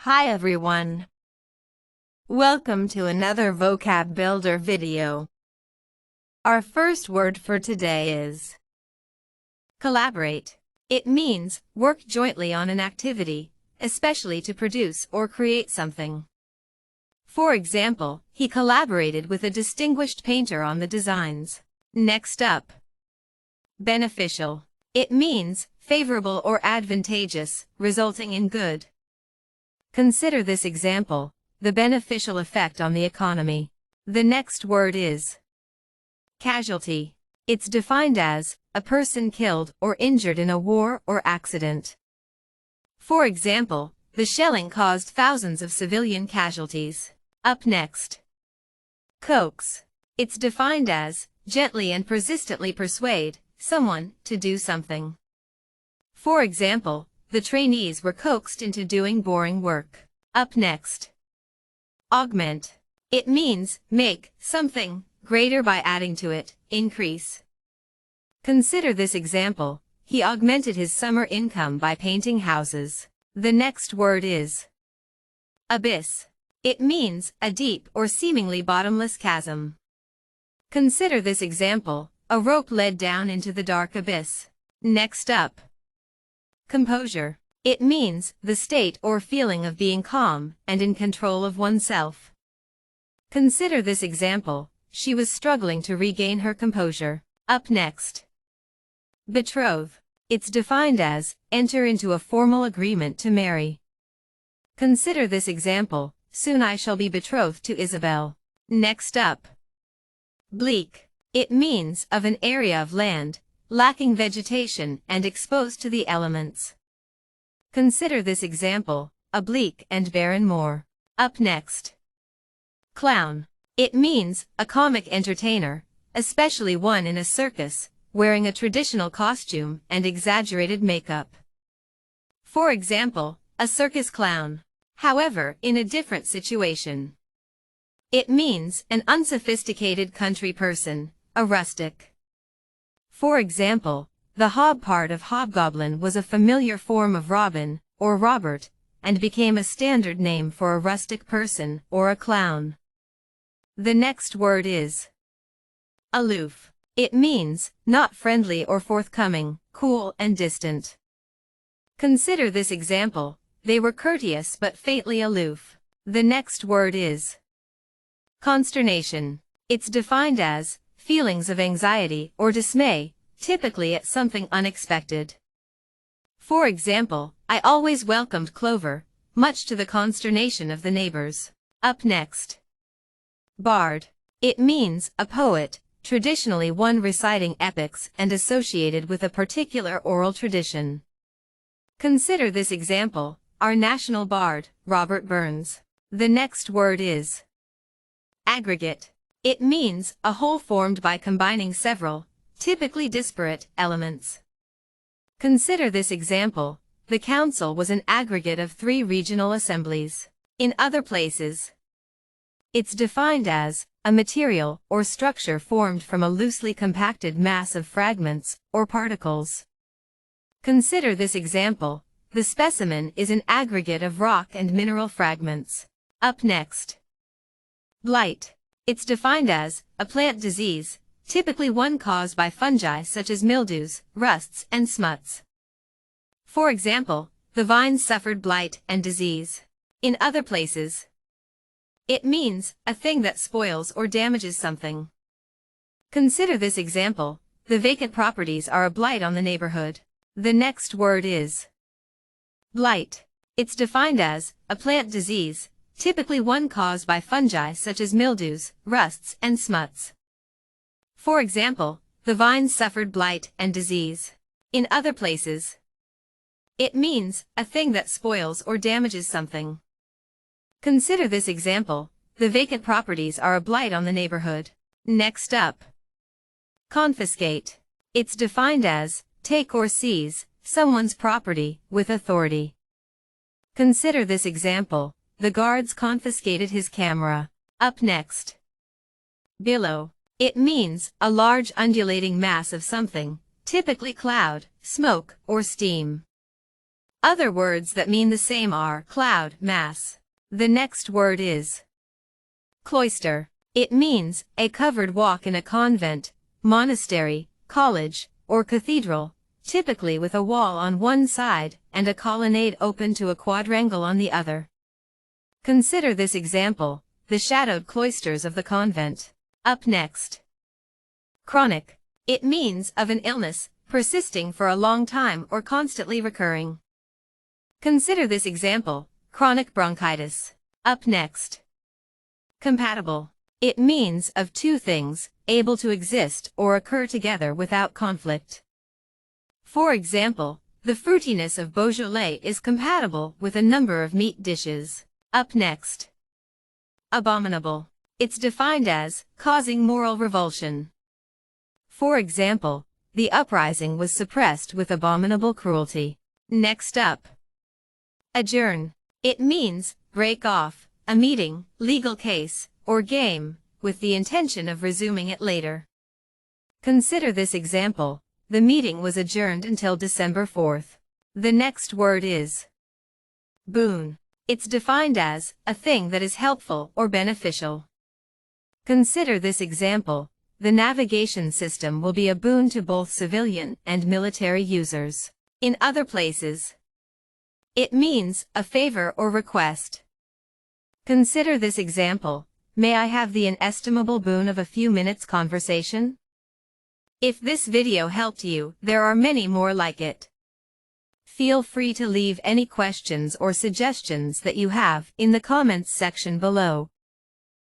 Hi everyone. Welcome to another vocab builder video. Our first word for today is collaborate. It means work jointly on an activity, especially to produce or create something. For example, he collaborated with a distinguished painter on the designs. Next up, beneficial. It means favorable or advantageous, resulting in good. Consider this example, the beneficial effect on the economy. The next word is casualty. It's defined as a person killed or injured in a war or accident. For example, the shelling caused thousands of civilian casualties. Up next, coax. It's defined as gently and persistently persuade someone to do something. For example, the trainees were coaxed into doing boring work. Up next, augment. It means make something greater by adding to it, increase. Consider this example, he augmented his summer income by painting houses. The next word is abyss. It means a deep or seemingly bottomless chasm. Consider this example, a rope led down into the dark abyss. Next up, composure. It means the state or feeling of being calm and in control of oneself. Consider this example, she was struggling to regain her composure. Up next, betrothed. It's defined as enter into a formal agreement to marry. Consider this example, soon I shall be betrothed to Isabel. Next up, bleak. It means of an area of land, lacking vegetation and exposed to the elements. Consider this example, a bleak and barren moor. Up next, clown. It means a comic entertainer, especially one in a circus, wearing a traditional costume and exaggerated makeup. For example, a circus clown. However, in a different situation, it means an unsophisticated country person, a rustic. For example, the hob part of hobgoblin was a familiar form of Robin, or Robert, and became a standard name for a rustic person, or a clown. The next word is aloof. It means not friendly or forthcoming, cool and distant. Consider this example, they were courteous but faintly aloof. The next word is consternation. It's defined as feelings of anxiety or dismay, typically at something unexpected. For example, I always welcomed Clover, much to the consternation of the neighbors. Up next, bard. It means a poet, traditionally one reciting epics and associated with a particular oral tradition. Consider this example, our national bard, Robert Burns. The next word is aggregate. It means a whole formed by combining several, typically disparate, elements. Consider this example, the council was an aggregate of 3 regional assemblies. In other places, it's defined as a material or structure formed from a loosely compacted mass of fragments or particles. Consider this example, the specimen is an aggregate of rock and mineral fragments. Up next, blight. It's defined as a plant disease, typically one caused by fungi such as mildews, rusts, and smuts. For example, the vines suffered blight and disease. In other places, it means a thing that spoils or damages something. Consider this example, the vacant properties are a blight on the neighborhood. The next word is blight. It's defined as a plant disease, typically one caused by fungi such as mildews, rusts, and smuts. For example, the vines suffered blight and disease. In other places, it means a thing that spoils or damages something. Consider this example, the vacant properties are a blight on the neighborhood. Next up, confiscate. It's defined as take or seize someone's property with authority. Consider this example, the guards confiscated his camera. Up next, billow. It means a large undulating mass of something, typically cloud, smoke, or steam. Other words that mean the same are cloud, mass. The next word is cloister. It means a covered walk in a convent, monastery, college, or cathedral, typically with a wall on one side and a colonnade open to a quadrangle on the other. Consider this example, the shadowed cloisters of the convent. Up next. Chronic. It means of an illness, persisting for a long time or constantly recurring. Consider this example, chronic bronchitis. Up next. Compatible. It means of two things, able to exist or occur together without conflict. For example, the fruitiness of Beaujolais is compatible with a number of meat dishes. Up next. Abominable. It's defined as causing moral revulsion. For example, the uprising was suppressed with abominable cruelty. Next up. Adjourn. It means break off a meeting, legal case, or game, with the intention of resuming it later. Consider this example, the meeting was adjourned until December 4th. The next word is boon. It's defined as a thing that is helpful or beneficial. Consider this example, the navigation system will be a boon to both civilian and military users. In other places, it means a favor or request. Consider this example, may I have the inestimable boon of a few minutes conversation? If this video helped you, there are many more like it. Feel free to leave any questions or suggestions that you have in the comments section below.